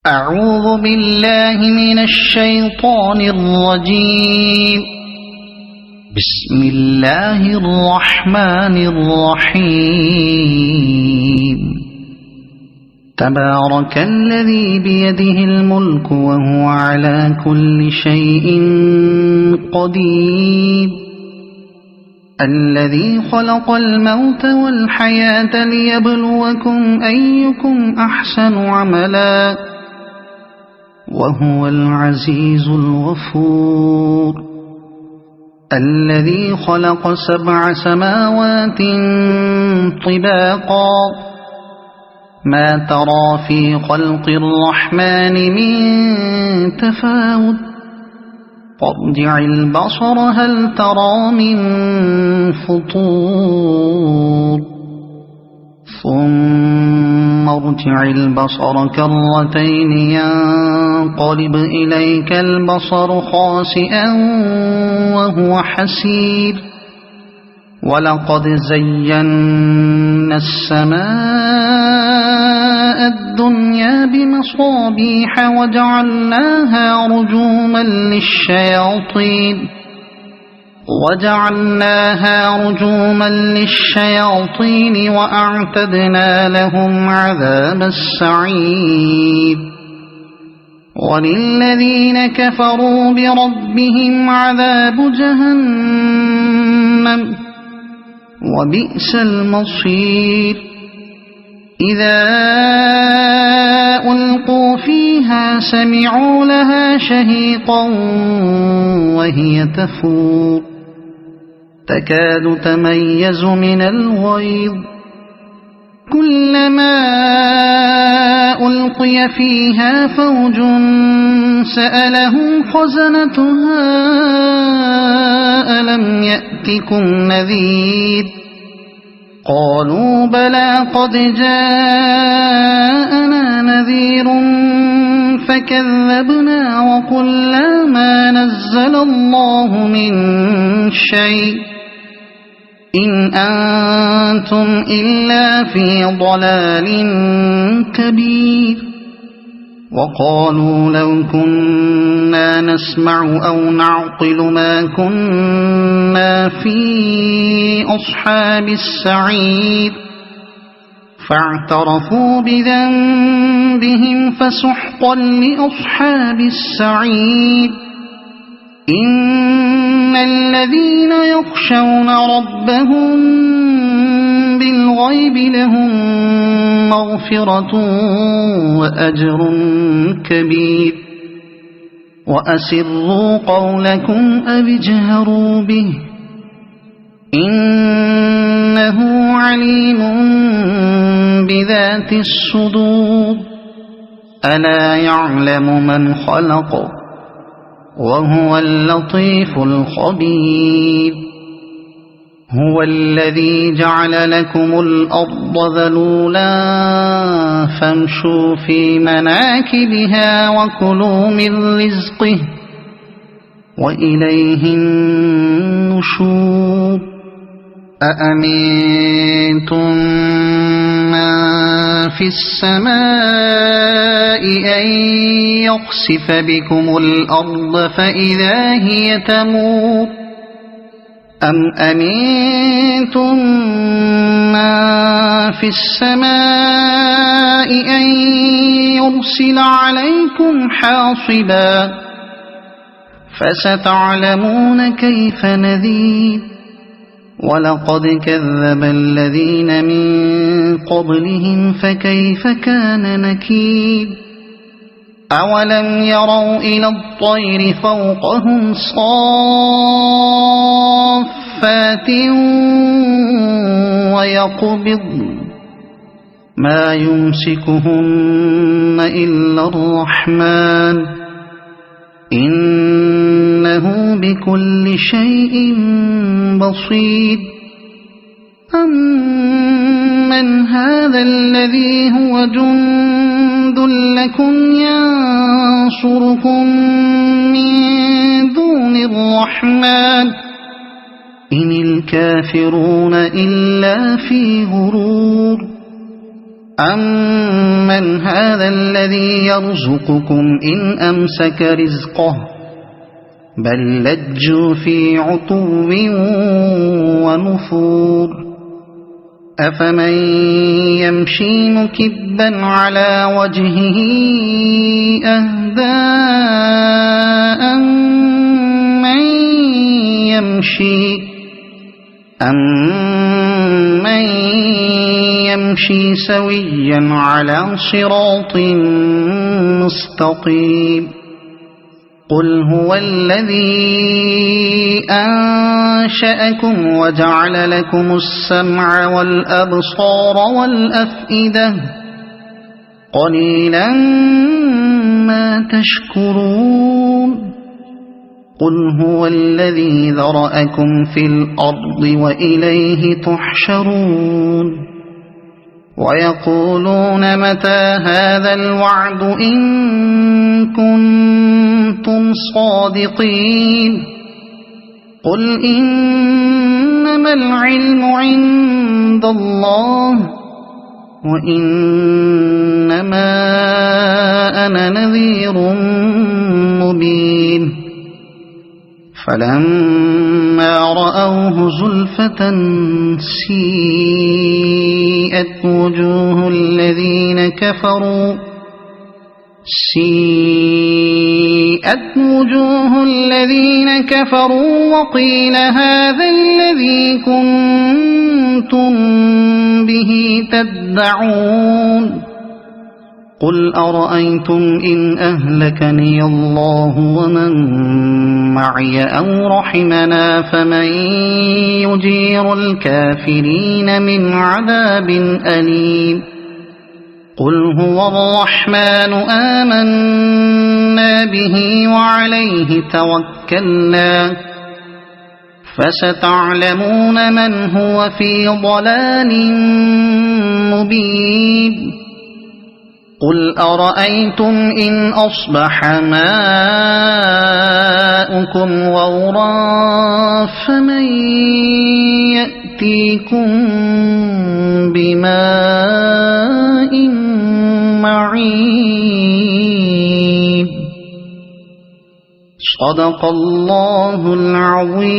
أعوذ بالله من الشيطان الرجيم. بسم الله الرحمن الرحيم. تبارك الذي بيده الملك وهو على كل شيء قدير. الذي خلق الموت والحياة ليبلوكم أيكم أحسن عملا وهو العزيز الغفور. الذي خلق 7 سماوات طباقا ما ترى في خلق الرحمن من تفاوت فارجع البصر هل ترى من فطور ثم ارجع البصر كرتين ينقلب إليك البصر خاسئا وهو حسير. ولقد زينا السماء الدنيا بمصابيح وجعلناها رجوما للشياطين وأعتدنا لهم عذاب السعير. وللذين كفروا بربهم عذاب جهنم وبئس المصير. إذا ألقوا فيها سمعوا لها شهيقا وهي تفور تكاد تميز من الغيظ. كلما ألقي فيها فوج سألهم خزنتها ألم يأتكم نذير قالوا بلى قد جاءنا نذير فكذبنا وقلنا ما نزل الله من شيء إن أنتم إلا في ضلال كبير. وقالوا لو كنا نسمع أو نعقل ما كنا في أصحاب السعير فاعترفوا بذنبهم فسحقا لأصحاب السعير. إن الذين يخشون ربهم بالغيب لهم مغفرة وأجر كبير. وأسروا قولكم أو اجهروا به إنه عليم بذات الصدور. ألا يعلم من خلق وهو اللطيف الخبير. هو الذي جعل لكم الأرض ذلولا فامشوا في مناكبها وكلوا من رزقه وإليه النشور. أأمنتم من في السماء أن يخسف بكم الأرض فإذا هي تمور أم أمنتم من في السماء أن يرسل عليكم حاصبا فستعلمون كيف نذير. ولقد كذب الذين من قبلهم فكيف كان نكير. أولم يروا إلى الطير فوقهم صافات ويقبضن ما يمسكهن إلا الرحمن إنه بكل شيء بصير. أمن هذا الذي هو جند لكم ينصركم من دون الرحمن إن الكافرون إلا في غرور. أَمَّنْ هَذَا الَّذِي يَرْزُقُكُمْ إِنْ أَمْسَكَ رِزْقَهُ بَل لَّجُّوا فِي عُتُوٍّ وَنُفُورٍ أَفَمَن يَمْشِي مُكِبًّا عَلَى وَجْهِهِ أَهْدَىٰ أَمَّن يَمْشِي سَوِيًّا عَلَى صِرَاطٍ مُّسْتَقِيمٍ قُلْ هُوَ الَّذِي أَنشَأَكُمْ وَجَعَلَ لَكُمُ السَّمْعَ وَالْأَبْصَارَ وَالْأَفْئِدَةَ قَلِيلًا مَّا تَشْكُرُونَ قُلْ هُوَ الَّذِي ذَرَأَكُمْ فِي الْأَرْضِ وَإِلَيْهِ تُحْشَرُونَ وَيَقُولُونَ مَتَىٰ هَٰذَا الْوَعْدُ إِن كُنتُمْ صَادِقِينَ قُلْ إِنَّمَا الْعِلْمُ عِندَ اللَّهِ وَإِنَّمَا أَنَا نَذِيرٌ مُّبِينٌ فَلَمَّا رَأَوْهُ زُلْفَةً سِيئَتْ وُجُوهُ الَّذِينَ كَفَرُوا وَقِيلَ هَٰذَا الَّذِي كُنتُم بِهِ تَدَّعُونَ قُلْ أَرَأَيْتُمْ إِنْ أَهْلَكَنِيَ اللَّهُ وَمَن مَّعِيَ أَوْ رَحِمَنَا فَمَن يُجِيرُ الْكَافِرِينَ مِنْ عَذَابٍ أَلِيمٍ قُلْ هُوَ الرَّحْمَٰنُ آمَنَّا بِهِ وَعَلَيْهِ تَوَكَّلْنَا فَسَتَعْلَمُونَ مَنْ هُوَ فِي ضَلَالٍ مُّبِينٍ قُلْ أَرَأَيْتُمْ إِنْ أَصْبَحَ مَاؤُكُمْ غَوْرًا فَمَن يَأْتِيكُم بِمَاءٍ مَّعِينٍ صَدَقَ اللَّهُ الْعَظِيمُ.